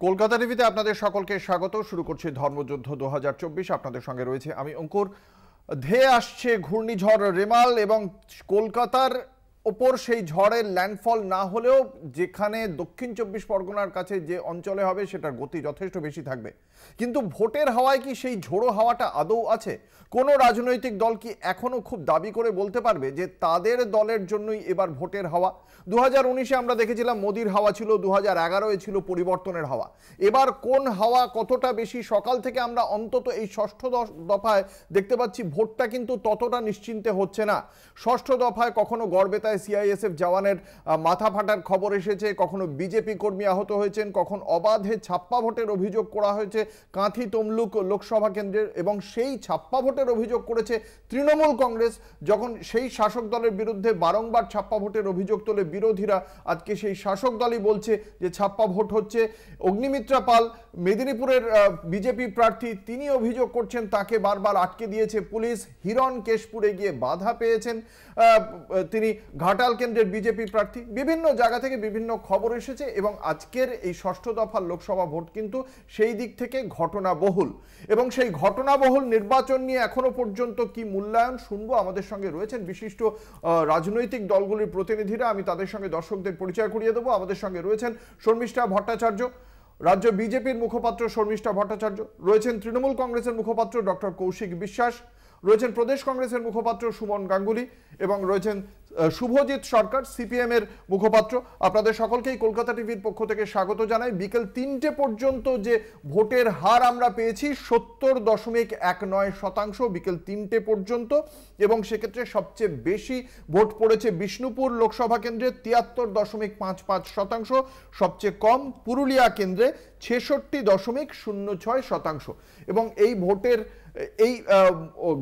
কলকাতা টিভিতে আপনাদের সকলকে স্বাগত। শুরু করছি ধর্মযুদ্ধ 2024। আপনাদের সঙ্গে রয়েছে আমি অঙ্কুর। ধেয়ে আসছে ঘূর্ণিঝড় রেমাল এবং কলকাতার ওপর সেই ঝড়ের ল্যান্ডফল না হলেও যেখানে দক্ষিণ 24 পরগনার কাছে যে অঞ্চলে হবে সেটার গতি যথেষ্ট বেশি থাকবে। কিন্তু ভোটের হাওয়ায় কি সেই ঝোড়ো হাওয়াটা আদৌ আছে? কোনো রাজনৈতিক দল কি এখনো খুব দাবি করে বলতে পারবে যে তাদের দলের জন্যই এবার ভোটের হাওয়া? 2019-এ আমরা দেখেছিলাম মোদির হাওয়া ছিল, 2011-এ ছিল পরিবর্তনের হাওয়া। এবার কোন হাওয়া কতটা বেশি? সকাল থেকে আমরা অন্তত এই ষষ্ঠ দফায় দেখতে পাচ্ছি ভোটটা কিন্তু ততটা নিশ্চিন্তে হচ্ছে না। ষষ্ঠ দফায় কখনো গড়বেতায় সিআইএসএফ জওয়ানের মাথা ফাটার খবর এসেছে, কখনো বিজেপি কর্মী আহত হয়েছেন, কখন অবাধে ছাপ্পা ভোটের অভিযোগ করা হয়েছে কাঁথি তমলুক লোকসভা কেন্দ্রের, এবং সেই ছাপ্পা ভোটের অভিযোগ করেছে তৃণমূল কংগ্রেস। যখন সেই শাসক দলের বিরুদ্ধে বারংবার ছাপ্পা ভোটের অভিযোগ তোলে বিরোধীরা, আজকে সেই শাসক দলই বলছে যে ছাপ্পা ভোট হচ্ছে। অগ্নিমিত্রা পাল মেদিনীপুরের বিজেপি প্রার্থী, তিনি অভিযোগ করছেন তাকে বারবার আটকে দিয়েছে পুলিশ। হিরণ কেশপুরে গিয়ে বাধা পেয়েছেন তিনি, ঘাটাল কেন্দ্রের বিজেপি প্রার্থী। বিভিন্ন জায়গা থেকে বিভিন্ন খবর এসেছে এবং আজকের এই ষষ্ঠ দফার লোকসভা ভোট কিন্তু সেই দিক থেকে ঘটনাবহুল। এবং সেই ঘটনাবহুল নির্বাচন নিয়ে এখনো পর্যন্ত কি মূল্যায়ন শুনবো। আমাদের সঙ্গে রয়েছেন বিশিষ্ট রাজনৈতিক দলগুলির প্রতিনিধিরা, আমি তাদের সঙ্গে দর্শকদের পরিচয় করিয়ে দেবো। আমাদের সঙ্গে রয়েছেন শর্মিষ্ঠা ভট্টাচার্য, রাজ্য বিজেপির মুখপাত্র শর্মিষ্ঠা ভট্টাচার্য, রয়েছেন তৃণমূল কংগ্রেসের মুখপাত্র ডক্টর কৌশিক বিশ্বাস, রয়েছেন প্রদেশ কংগ্রেসের মুখপাত্র সুমন গাঙ্গুলি এবং রয়েছেন শুভজিৎ সরকার সিপিএম এর মুখপাত্র। আপনাদের সকলকেই কলকাতা টিভির পক্ষ থেকে স্বাগত জানাই। বিকেল 3টে পর্যন্ত যে ভোটের হার আমরা পেয়েছি 70.19% বিকেল 3টে পর্যন্ত, এবং সেক্ষেত্রে সবচেয়ে বেশি ভোট পড়েছে বিষ্ণুপুর লোকসভা কেন্দ্রে 73.55%, সবচেয়ে কম পুরুলিয়া কেন্দ্রে 66.06%। এবং এই ভোটের এই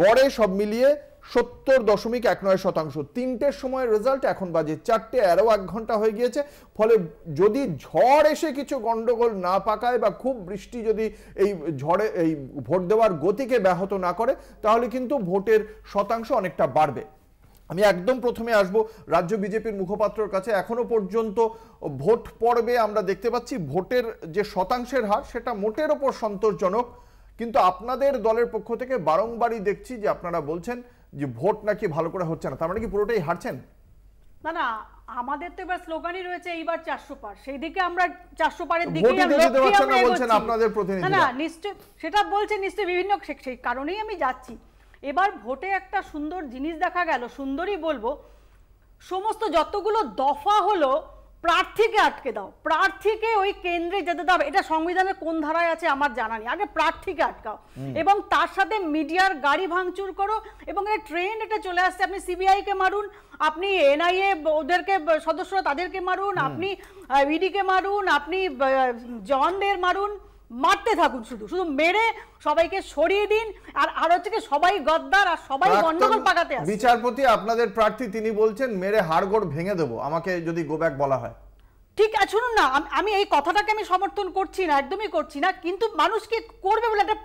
গড়ে সব মিলিয়ে 70.19%। 3টের সময় রেজাল্ট, এখন বাজে 4টে, আরও 1 ঘন্টা হয়ে গিয়েছে। ফলে যদি ঝড় এসে কিছু গন্ডগোল না পাকায় বা খুব বৃষ্টি যদি এই ঝড়ে এই ভোট দেওয়ার গতিকে ব্যাহত না করে, তাহলে কিন্তু ভোটের শতাংশ অনেকটা বাড়বে। আমি একদম প্রথমে আসবো রাজ্য বিজেপির মুখপাত্রর কাছে। এখনো পর্যন্ত ভোট পর্বে আমরা দেখতে পাচ্ছি ভোটের যে শতাংশের হার সেটা মোটের ওপর সন্তোষজনক, কিন্তু আপনাদের দলের পক্ষ থেকে বারংবারই দেখছি যে আপনারা বলছেন যে ভোট নাকি ভালো করে হচ্ছে না। তার মানে কি পুরোটাই হারছেন? না না, আমাদের তো এবার স্লোগানই রয়েছে এইবার 400 পার, সেই দিকে আমরা 400 পারের দিকে বলছেন আপনাদের প্রতিনিধি। না নিশ্চয় সেটা বলছে, নিশ্চয় বিভিন্ন সেই কারণেই আমি যাচ্ছি। এবার ভোটে একটা সুন্দর জিনিস দেখা গেল, সুন্দরই বলবো, সমস্ত যতগুলো দফা হলো প্রার্থীকে আটকে দাও, প্রার্থীকে ওই কেন্দ্রে যেতে দাও। এটা সংবিধানের কোন ধারায় আছে আমার জানা নেই, আগে প্রার্থীকে আটকাও এবং তার সাথে মিডিয়ার গাড়ি ভাঙচুর করো। এবং এটা ট্রেন্ড, এটা চলে আসছে। আপনি সিবিআই কে মারুন, আপনি এনআইএ ওদেরকে সদস্যরা তাদেরকে মারুন, আপনি ইডি কে মারুন, আপনি জওয়ানদের মারুন, মারতে থাকুন, শুধু শুধু মেরে সবাইকে সরিয়ে দিন। আর হচ্ছে কি সবাই গদ্দার আর সবাই গন্ডগোল পাকাতে আসে। বিচারপতি আপনাদের প্রার্থী, তিনি বলছেন মেরে হাড়গোড় ভেঙে দেবো আমাকে যদি গো ব্যাক বলা হয়। ঠিক আছে, শুনুন না, আমি এই কথাটাকে আমি সমর্থন করছি না, একদমই করছি না, কিন্তু মানুষ কি করবে বলে একটা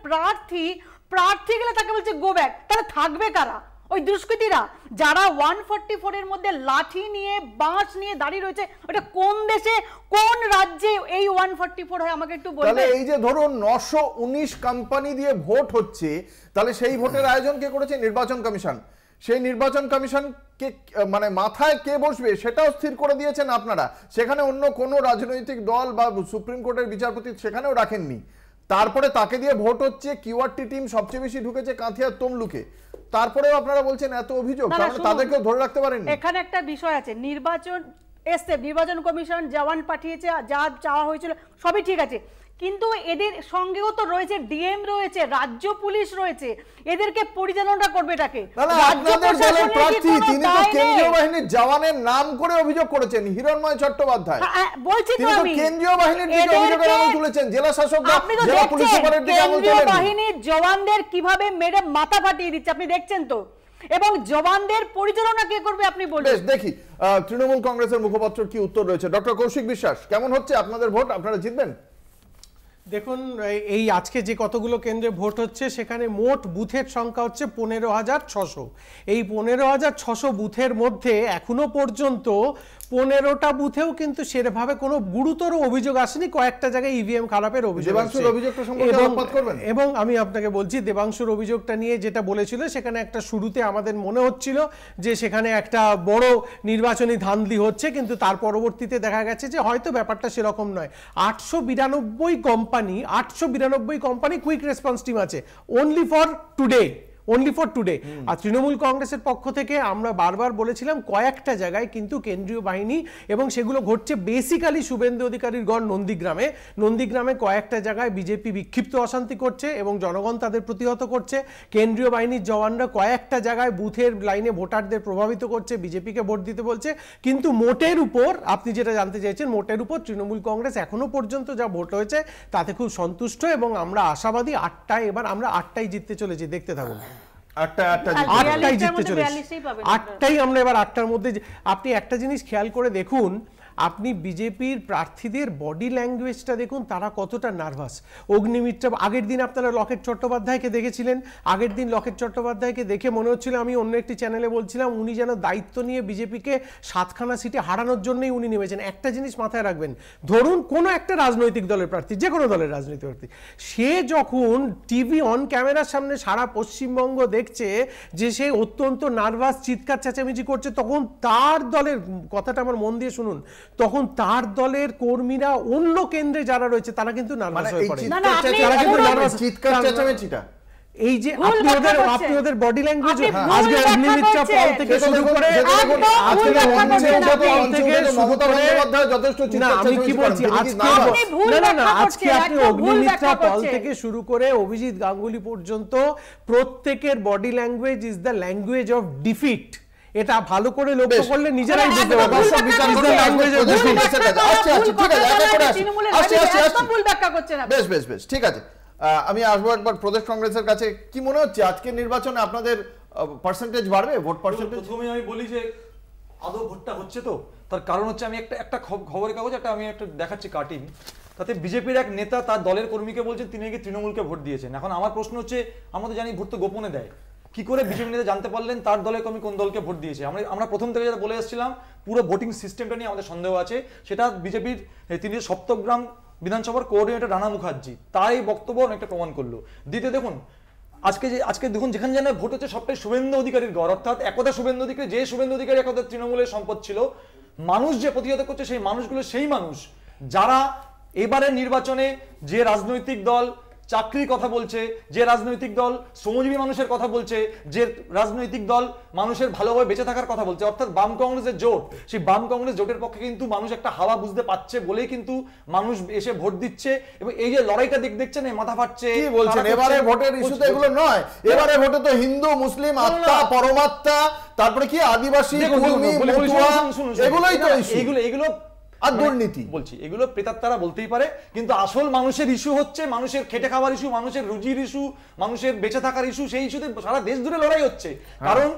প্রার্থী গেলে তাকে বলছে গো ব্যাক, তাহলে থাকবে কারা? ওই দুষ্কৃতীরা যারা 144 এর মধ্যে লাঠি নিয়ে বাঁশ নিয়ে দাঁড়িয়ে রয়েছে। ওটা কোন দেশে কোন রাজ্যে এই 144 হয় আমাকে একটু বলবেন? তাহলে এই যে ধরুন 919 কোম্পানি দিয়ে ভোট হচ্ছে, তাহলে সেই ভোটের আয়োজন কে করেছে? নির্বাচন কমিশন। সেই নির্বাচন কমিশনকে মানে মাথায় কে বসবে সেটাও স্থির করে দিয়েছেন আপনারা। সেখানে অন্য কোনো রাজনৈতিক দল বা সুপ্রিম কোর্টের বিচারপতি সেখানেও রাখেননি। তারপরে তাকে দিয়ে ভোট হচ্ছে। কিউআরটি টিম সবচেয়ে বেশি ঢুকেছে কাঁথিয়া তমলুকে, তারপরেও আপনারা বলছেন এত অভিযোগ, কারণ তাদেরকেও ধরে রাখতে পারেন। এখানে একটা বিষয় আছে, নির্বাচন এসছে, নির্বাচন কমিশন জওয়ান পাঠিয়েছে, যা চাওয়া হয়েছিল সবই ঠিক আছে, কিন্তু এদের সঙ্গেও তো রয়েছে ডিএম, রয়েছে রাজ্য পুলিশ, রয়েছে, এদেরকে পরিচালনা করবে এটাকে। আপনাদের দলের প্রার্থী তিনি তো কেন্দ্রীয় বাহিনীর জওয়ানের নাম করে অভিযোগ করেছেন, হিরণময় চট্টোপাধ্যায়। বলছি তো আমি, কেন্দ্রীয় বাহিনীর দিকে অভিযোগের আঙুল তুলেছেন, জেলা শাসকরা জেলা পুলিশ সুপারের দিকে আঙুল তুলেছেন। কেন্দ্রীয় বাহিনীর জওয়ানদের কিভাবে মেরে মাথা ফাটিয়ে দিচ্ছে আপনি দেখছেন তো, এবং জওয়ানদের পরিচালনা কে করবে আপনি বলুন। দেখি তৃণমূল কংগ্রেসের মুখপাত্র কি উত্তর রয়েছে। ডক্টর কৌশিক বিশ্বাস, কেমন হচ্ছে আপনাদের ভোট? আপনারা জিতবেন? দেখুন, এই আজকে যে কতগুলো কেন্দ্রে ভোট হচ্ছে সেখানে মোট বুথের সংখ্যা হচ্ছে 15,600। এই 15,600 বুথের মধ্যে এখনো পর্যন্ত 15টা বুথেও কিন্তু সেভাবে কোনো গুরুতর অভিযোগ আসেনি, কয়েকটা জায়গায় ইভিএম খারাপের অভিযোগ দেবাংশুর আসছে। অভিযোগটা সম্পর্কে আলোকপাত করবেন? এবং আমি আপনাকে বলছি, দেবাংশুর অভিযোগটা নিয়ে যেটা বলেছিল, সেখানে একটা শুরুতে আমাদের মনে হচ্ছিল যে সেখানে একটা বড় নির্বাচনী ধান্দলি হচ্ছে, কিন্তু তার পরবর্তীতে দেখা গেছে যে হয়তো ব্যাপারটা সেরকম নয়। 892 কোম্পানি কুইক রেসপন্স টিম আছে, অনলি ফর টুডে। আর তৃণমূল কংগ্রেসের পক্ষ থেকে আমরা বারবার বলেছিলাম কয়েকটা জায়গায় কিন্তু কেন্দ্রীয় বাহিনী, এবং সেগুলো ঘটছে বেসিক্যালি শুভেন্দু অধিকারীর গড় নন্দীগ্রামে কয়েকটা জায়গায় বিজেপি বিক্ষিপ্ত অশান্তি করছে এবং জনগণ তাদের প্রতিহত করছে। কেন্দ্রীয় বাহিনীর জওয়ানরা কয়েকটা জায়গায় বুথের লাইনে ভোটারদের প্রভাবিত করছে, বিজেপিকে ভোট দিতে বলছে। কিন্তু মোটের উপর, আপনি যেটা জানতে চাইছেন, মোটের উপর তৃণমূল কংগ্রেস এখনো পর্যন্ত যা ভোট হয়েছে তাতে খুব সন্তুষ্ট, এবং আমরা আশাবাদী 8টায়, এবার আমরা 8টায় জিততে চলেছি, দেখতে থাকুন। 8টাই জিততে চলেছে, 8টাই আমরা এবার 8টার মধ্যে। আপনি একটা জিনিস খেয়াল করে দেখুন, আপনি বিজেপির প্রার্থীদের বডি ল্যাঙ্গুয়েজটা দেখুন, তারা কতটা নার্ভাস। অগ্নিমিত্র, আগের দিন আপনারা লকেট চট্টোপাধ্যায়কে দেখেছিলেন, আগের দিন লকেট চট্টোপাধ্যায়কে দেখে মনে হচ্ছিল, আমি অন্য একটি চ্যানেলে বলছিলাম, উনি যেন দায়িত্ব নিয়ে বিজেপিকে 7খানা সিটে হারানোর জন্যই উনি নেমেছেন। একটা জিনিস মাথায় রাখবেন, ধরুন কোনো একটা রাজনৈতিক দলের প্রার্থী, যে কোনো দলের রাজনৈতিক প্রার্থী, সে যখন টিভি অন ক্যামেরার সামনে সারা পশ্চিমবঙ্গ দেখছে যে সে অত্যন্ত নার্ভাস, চিৎকার চেঁচামেচি করছে, তখন তার দলের, কথাটা আমার মন দিয়ে শুনুন, তখন তার দলের কর্মীরা অন্য কেন্দ্রে যারা রয়েছে তারা কিন্তু নার্ভাস হয়ে পড়ে। চিৎকার চেঁচামেচিটা, এই যে আপনি ওদের বডি ল্যাঙ্গুয়েজ, আজকে অগ্নিমিত্রা পল থেকে শুরু করে, আমি কি বলছি, আজকে আপনি অগ্নিমিত্রা পল থেকে শুরু করে অভিজিৎ গাঙ্গুলি পর্যন্ত প্রত্যেকের body language is the language of defeat. এটা ভালো করে লক্ষ্য করলে নিজেরাই বুঝতে পারবেন। বেশ ঠিক আছে, আমি আসবো একবার প্রদেশ কংগ্রেসের কাছে। কি মনে হচ্ছে আজকের নির্বাচনে আপনাদের পার্সেন্টেজ বাড়বে, ভোট পার্সেন্টেজ? প্রথমে আমি বলি যে আদৌ ভোটটা হচ্ছে, তো তার কারণ হচ্ছে আমি একটা খবরের কাগজ আমি একটা দেখাচ্ছি কাটিং, তাতে বিজেপির এক নেতা তার দলের কর্মীকে বলছেন তিনি নাকি তৃণমূলকে ভোট দিয়েছেন। এখন আমার প্রশ্ন হচ্ছে, আমরা তো জানি ভোট তো গোপনে দেয়, কি করে বিজেপি নেতা জানতে পারলেন তার দলের কর্মী কোন দলকে ভোট দিয়েছে? আমরা প্রথম থেকে যেটা বলে এসেছিলাম, পুরো ভোটিং সিস্টেমটা নিয়ে আমাদের সন্দেহ আছে। সেটা বিজেপির তিনি সপ্তগ্রাম বিধানসভার কোঅর্ডিনেটর রানা মুখার্জি, তার এই বক্তব্য অনেকটা প্রমাণ করলো। দ্বিতীয় দেখুন, আজকে দেখুন যেখানে যেন ভোট হচ্ছে সবটাই শুভেন্দু অধিকারীর গড়, অর্থাৎ একদা শুভেন্দু অধিকারী, যে শুভেন্দু অধিকারী একদা তৃণমূলের সম্পদ ছিল, মানুষ যে প্রতিহত করছে সেই মানুষগুলো সেই মানুষ যারা এবারের নির্বাচনে যে রাজনৈতিক দল চাকরির কথা বলছে, যে রাজনৈতিক দল শ্রমজীবী মানুষের কথা বলছে, যে রাজনৈতিক দল মানুষের ভালোভাবে বেঁচে থাকার কথা বলছে, অর্থাৎ বাম কংগ্রেসের জোট, সেই বাম কংগ্রেস জোটের পক্ষে কিন্তু মানুষ একটা হাওয়া বুঝতে পারছে বলেই কিন্তু মানুষ এসে ভোট দিচ্ছে। এবং এই যে লড়াইটা দেখছেন, মাথা ফাটছে। কি বলছেন, এবারে ভোটের ইস্যুতে এগুলো নয়, এবারে ভোটে তো হিন্দু মুসলিম আত্মা পরমাত্মা, তারপরে কি আদিবাসী, এগুলোই তো এগুলো আর দুর্নীতি বলছি, এগুলো প্রেতাত্মারা বলতেই পারে, কিন্তু আসল মানুষের ইস্যু হচ্ছে মানুষের খেটে খাওয়ার ইস্যু, মানুষের রুজির ইস্যু, মানুষের বেঁচে থাকার ইস্যু। সেই ইস্যুতে সারা দেশ জুড়ে লড়াই হচ্ছে। কারণ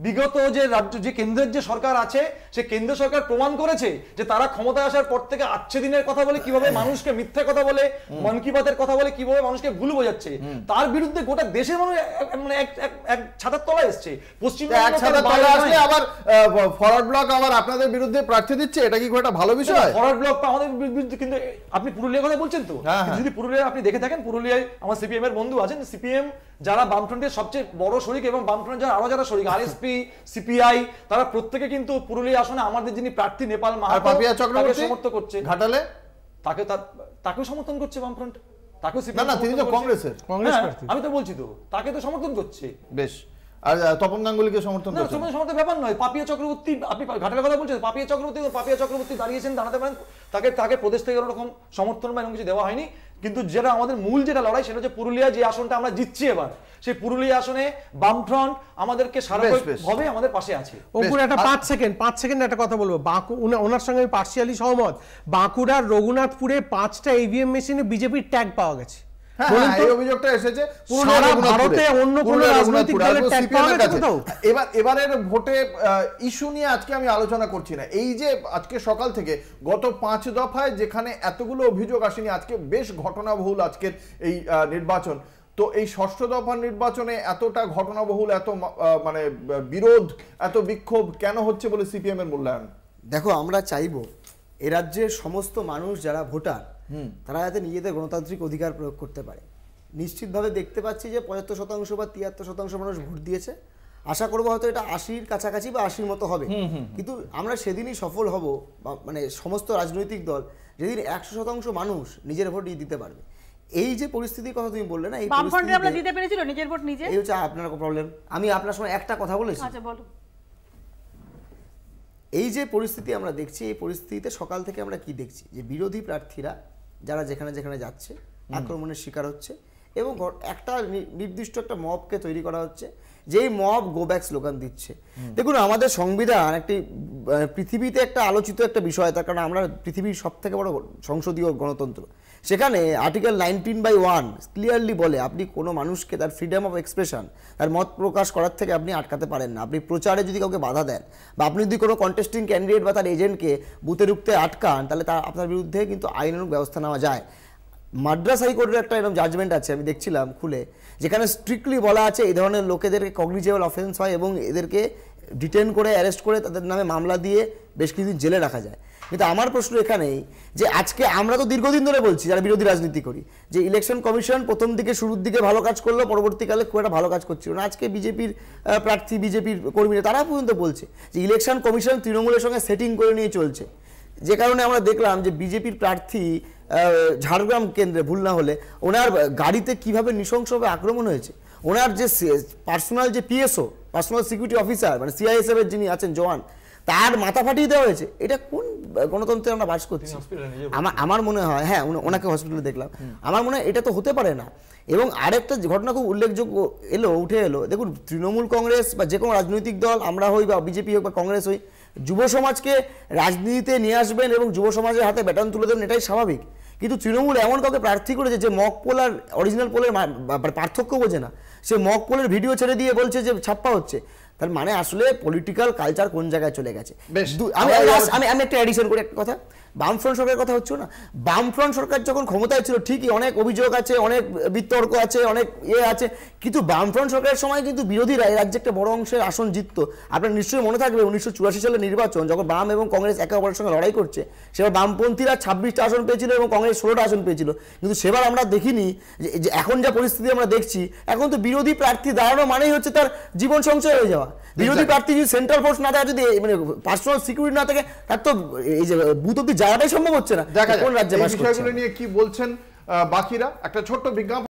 বিগত যে রাজ্য, যে কেন্দ্রের যে সরকার আছে, সে কেন্দ্র সরকার প্রমাণ করেছে যে তারা ক্ষমতায় আসার পর থেকে আচ্ছে দিনের কথা বলে, কিভাবে মানুষকে মিথ্যা কথা বলে, মন কি বাতের কথা বলে, কিভাবে মানুষকে ভুল বোঝাচ্ছে। তার বিরুদ্ধে গোটা দেশের মানুষ মানে এক ছাতার তলায় এসছে। পশ্চিমবঙ্গে আবার ফরওয়ার্ড ব্লক আবার আপনাদের বিরুদ্ধে প্রার্থী দিচ্ছে, এটা কি একটা ভালো বিষয়? ফরওয়ার্ড ব্লক আমাদের বিরুদ্ধে, কিন্তু আপনি পুরুলিয়ার কথা বলছেন তো, যদি পুরুলিয়া আপনি দেখে থাকেন, পুরুলিয়ায় আমার সিপিএম এর বন্ধু আছেন, সিপিএম যারা বামফ্রন্টের সবচেয়ে বড় শরিক এবং বামফ্রন্ট যারা আরো যারা শরিক, আরএসপি, সিপিআই, তারা প্রত্যেকে কিন্তু পুরুলিয়া আসনে আমাদের যিনি প্রার্থী নেপাল মাহাতো তাকে সমর্থন করছে। ঘাটালে তাকেও সমর্থন করছে বামফ্রন্ট, তাকেও না, তিনি তো কংগ্রেসের, আমি তো বলছি তো, তাকে তো সমর্থন করছে। বেশ, আর তপন গাঙ্গুলিকে সমর্থন করছে? সমর্থন ব্যাপার নয়। পাপিয়া চক্রবর্তী, আপনি ঘাটালের কথা বলছেন, পাপিয়া চক্রবর্তী দাঁড়িয়েছেন, দাঁড়াতে পারেন, তাকে প্রদেশ থেকে এরকম সমর্থন বা এরকম কিছু দেওয়া হয়নি। কিন্তু যেটা আমাদের মূল যেটা লড়াই, সেটা হচ্ছে পুরুলিয়া যে আসনটা আমরা জিতছি এবার, সেই পুরুলিয়া আসনে বামফ্রন্ট আমাদেরকে সার্বিকভাবে আমাদের পাশে আছে। ওপর একটা 5 সেকেন্ড একটা কথা বলবো, ওনার সঙ্গে আমি পার্সিয়ালি সহমত। বাঁকুড়ার রঘুনাথপুরে 5টা ইভিএম মেশিনে বিজেপির ট্যাগ পাওয়া গেছে। এবারের ভোটে ইস্যু নিয়ে আজকে আমি আলোচনা করছি না, এই যে আজকে সকাল থেকে গত 5 দফায় যেখানে এতগুলো অভিযোগ আসেনি, আজকে বেশ ঘটনাবহুল আজকের এই নির্বাচন। তো এই 6ষ্ঠ দফার নির্বাচনে এতটা ঘটনাবহুল, এত মানে বিরোধ, এত বিক্ষোভ কেন হচ্ছে বলে সিপিএম এর মূল্যায়ন? দেখো আমরা চাইবো এ রাজ্যের সমস্ত মানুষ যারা ভোটার তারা যাতে নিজেদের গণতান্ত্রিক অধিকার প্রয়োগ করতে পারে। নিশ্চিতভাবে দেখতে পাচ্ছি যে 75% বা 73% মানুষ ভোট দিয়েছে। আশা করবো হয়তো এটা 80-র কাছাকাছি বা 80-র মতো হবে, কিন্তু আমরা সেদিনই সফল হব, মানে সমস্ত রাজনৈতিক দল যেদিন 100% মানুষ নিজের ভোট দিতে পারবে। এই যে পরিস্থিতির কথা তুমি বললে না, এই বামফ্রন্টে আমরা দিতে পেরেছিল নিজের ভোট নিজে, এই হচ্ছে আপনার প্রবলেম। আমি আপনার সময় একটা কথা বলেছি, আচ্ছা বলো। এই যে পরিস্থিতি আমরা দেখছি, এই পরিস্থিতিতে সকাল থেকে আমরা কি দেখছি যে বিরোধী প্রার্থীরা যারা যেখানে যেখানে যাচ্ছে আক্রমণের শিকার হচ্ছে, এবং একটা নির্দিষ্ট একটা মবকে তৈরি করা হচ্ছে, যেই মব গো ব্যাক স্লোগান দিচ্ছে। দেখুন আমাদের সংবিধান একটি পৃথিবীতে একটা আলোচিত একটা বিষয়, তার কারণ আমরা পৃথিবীর সব থেকে বড় সংসদীয় গণতন্ত্র। সেখানে আর্টিকেল 19/1 ক্লিয়ারলি বলে আপনি কোনো মানুষকে তার ফ্রিডম অফ এক্সপ্রেশন, তার মত প্রকাশ করার থেকে আপনি আটকাতে পারেন না। আপনি প্রচারে যদি কাউকে বাধা দেন বা আপনি যদি কোনো কন্টেস্টিং ক্যান্ডিডেট বা তার এজেন্টকে বুথে রুখতে আটকান, তাহলে তার আপনার বিরুদ্ধে কিন্তু আইনানুগ ব্যবস্থা নেওয়া যায়। মাদ্রাস হাইকোর্টের একটা এরকম জাজমেন্ট আছে, আমি দেখছিলাম খুলে, যেখানে স্ট্রিক্টলি বলা আছে এই ধরনের লোকেদেরকে কগনিজেবল অফেন্স হয় এবং এদেরকে ডিটেন করে অ্যারেস্ট করে তাদের নামে মামলা দিয়ে বেশ কিছুদিন জেলে রাখা যায়। কিন্তু আমার প্রশ্ন এখানেই যে আজকে আমরা তো দীর্ঘদিন ধরে বলছি যারা বিরোধী রাজনীতি করি যে ইলেকশন কমিশন প্রথম দিকে শুরুর দিকে ভালো কাজ করলো, পরবর্তীকালে খুব একটা ভালো কাজ করছিল না। আজকে বিজেপির প্রার্থী, বিজেপির কর্মীরা তারা পর্যন্ত বলছে যে ইলেকশন কমিশন তৃণমূলের সঙ্গে সেটিং করে নিয়ে চলছে, যে কারণে আমরা দেখলাম যে বিজেপির প্রার্থী ঝাড়গ্রাম কেন্দ্রে, ভুল না হলে, ওনার গাড়িতে কিভাবে নৃশংসভাবে আক্রমণ হয়েছে। ওনার যে পার্সোনাল যে পিএসও, পার্সোনাল সিকিউরিটি অফিসার, মানে সিআইএসএফ এর যিনি আছেন জওয়ান, তার মাথা ফাটিয়ে দেওয়া হয়েছে। এটা কোন গণতন্ত্রে আমরা বাস করছি? আমার মনে হয়, হ্যাঁ ওনাকে হসপিটালে দেখলাম, আমার মনে হয় এটা তো হতে পারে না। এবং আরেকটা ঘটনা খুব উল্লেখযোগ্য উঠে এলো, দেখুন তৃণমূল কংগ্রেস বা যে কোনো রাজনৈতিক দল, আমরা হই বা বিজেপি হোক বা কংগ্রেস হই, যুব সমাজকে রাজনীতিতে নিয়ে আসবেন এবং যুব সমাজের হাতে ব্যাটন তুলে দেবেন, এটাই স্বাভাবিক। কিন্তু তৃণমূল এমন কাউকে প্রার্থী করেছে যে মক পোল আর অরিজিনাল পোলের পার্থক্য বোঝে না, সে মক পোলের ভিডিও ছেড়ে দিয়ে বলছে যে ছাপ্পা হচ্ছে। তার মানে আসলে পলিটিক্যাল কালচার কোন জায়গায় চলে গেছে। আমি একটা অ্যাডিশন করি একটা কথা, বামফ্রন্ট সরকারের কথা হচ্ছে না, বামফ্রন্ট সরকার যখন ক্ষমতায় ছিল ঠিকই অনেক অভিযোগ আছে, অনেক বিতর্ক আছে, অনেক আছে, কিন্তু বামফ্রন্ট সরকারের সময় কিন্তু বিরোধীরা রাজ্যে একটা বড় অংশের আসন জিতত। আপনার নিশ্চয়ই মনে থাকবে 1984 সালের নির্বাচন, যখন বাম এবং কংগ্রেস একে অপরের সঙ্গে লড়াই করছে, সেবার বামপন্থীরা 26টা আসন পেয়েছিল এবং কংগ্রেস 16টা আসন পেয়েছিল। কিন্তু সেবার আমরা দেখিনি যে এখন যা পরিস্থিতি আমরা দেখছি, এখন তো বিরোধী প্রার্থী দাঁড়ানো মানেই হচ্ছে তার জীবন সংশয় হয়ে যাওয়া। বিরোধী প্রার্থী যদি সেন্ট্রাল ফোর্স না থাকে, যদি মানে পার্সোনাল সিকিউরিটি না থাকে, তার তো এই যে বুথ অব্দি যাওয়াটাই সম্ভব হচ্ছে না। দেখা কোন রাজ্যে বাস করছে? বিষয়গুলো নিয়ে কি বলছেন বাকিরা, একটা ছোট্ট বিজ্ঞাপন।